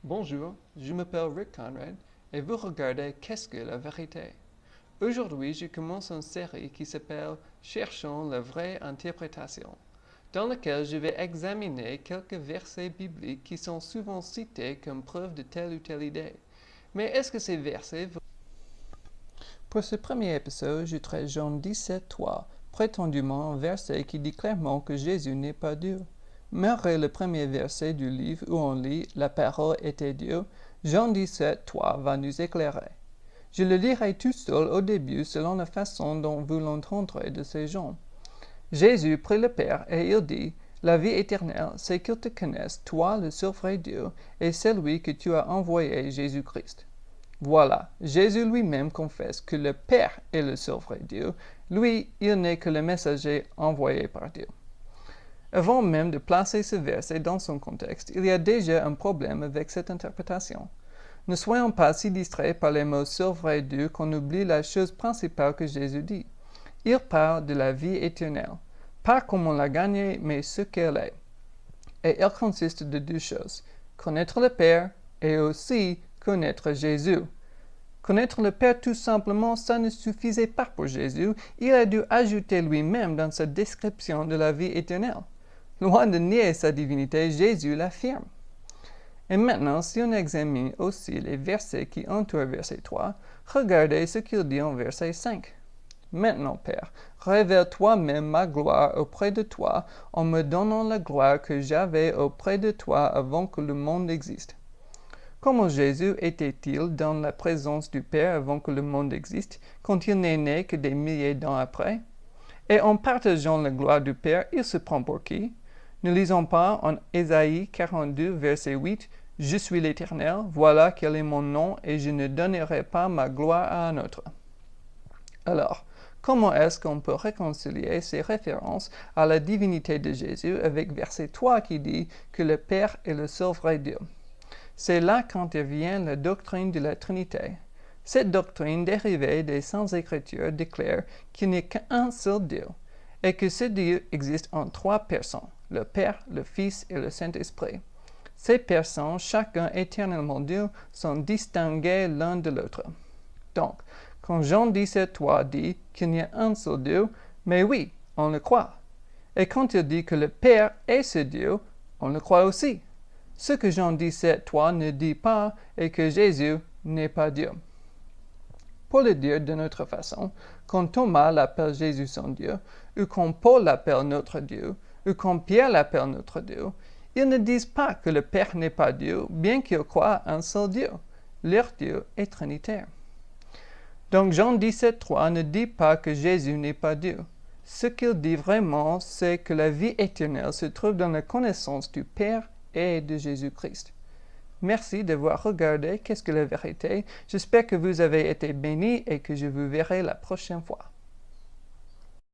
Bonjour, je m'appelle Rick Conrad et vous regardez Qu'est-ce que la vérité? Aujourd'hui, je commence une série qui s'appelle Cherchons la vraie interprétation, dans laquelle je vais examiner quelques versets bibliques qui sont souvent cités comme preuve de telle ou telle idée. Mais est-ce que ces versets... Pour ce premier épisode, je traite Jean 17:3, prétendument un verset qui dit clairement que Jésus n'est pas Dieu. Malgré le premier verset du livre où on lit « La parole était Dieu », Jean 17:3 va nous éclairer. Je le lirai tout seul au début selon la façon dont vous l'entendrez de ces gens. Jésus prie le Père et il dit « La vie éternelle, c'est qu'ils te connaissent, toi le seul vrai Dieu, et celui que tu as envoyé, Jésus-Christ. » Voilà, Jésus lui-même confesse que le Père est le seul vrai Dieu. Lui, il n'est que le messager envoyé par Dieu. Avant même de placer ce verset dans son contexte, il y a déjà un problème avec cette interprétation. Ne soyons pas si distraits par les mots « seul vrai Dieu » qu'on oublie la chose principale que Jésus dit. Il parle de la vie éternelle, pas comment la gagner, mais ce qu'elle est. Et elle consiste de deux choses, connaître le Père et aussi connaître Jésus. Connaître le Père tout simplement, ça ne suffisait pas pour Jésus, il a dû ajouter lui-même dans sa description de la vie éternelle. Loin de nier sa divinité, Jésus l'affirme. Et maintenant, si on examine aussi les versets qui entourent verset 3, regardez ce qu'il dit en verset 5. Maintenant, Père, révèle toi-même ma gloire auprès de toi en me donnant la gloire que j'avais auprès de toi avant que le monde existe. Comment Jésus était-il dans la présence du Père avant que le monde existe, quand il n'est né que des milliers d'années après? Et en partageant la gloire du Père, il se prend pour qui? Ne lisons pas en Ésaïe 42, verset 8, « Je suis l'Éternel, voilà quel est mon nom, et je ne donnerai pas ma gloire à un autre. » Alors, comment est-ce qu'on peut réconcilier ces références à la divinité de Jésus avec verset 3 qui dit que le Père est le seul vrai Dieu? C'est là qu'intervient la doctrine de la Trinité. Cette doctrine dérivée des Saintes Écritures déclare qu'il n'y a qu'un seul Dieu, et que ce Dieu existe en trois personnes, le Père, le Fils et le Saint-Esprit. Ces personnes, chacun éternellement Dieu, sont distinguées l'un de l'autre. Donc, quand Jean 17:3 dit qu'il n'y a un seul Dieu, mais oui, on le croit. Et quand il dit que le Père est ce Dieu, on le croit aussi. Ce que Jean 17:3 ne dit pas est que Jésus n'est pas Dieu. Pour le dire d'une autre façon, quand Thomas l'appelle Jésus son Dieu, ou quand Paul l'appelle notre Dieu, ou quand Pierre l'appelle notre Dieu, ils ne disent pas que le Père n'est pas Dieu, bien qu'ils croient un seul Dieu. Leur Dieu est trinitaire. Donc Jean 17:3 ne dit pas que Jésus n'est pas Dieu. Ce qu'il dit vraiment, c'est que la vie éternelle se trouve dans la connaissance du Père et de Jésus-Christ. Merci d'avoir regardé Qu'est-ce que la vérité? J'espère que vous avez été bénis et que je vous verrai la prochaine fois.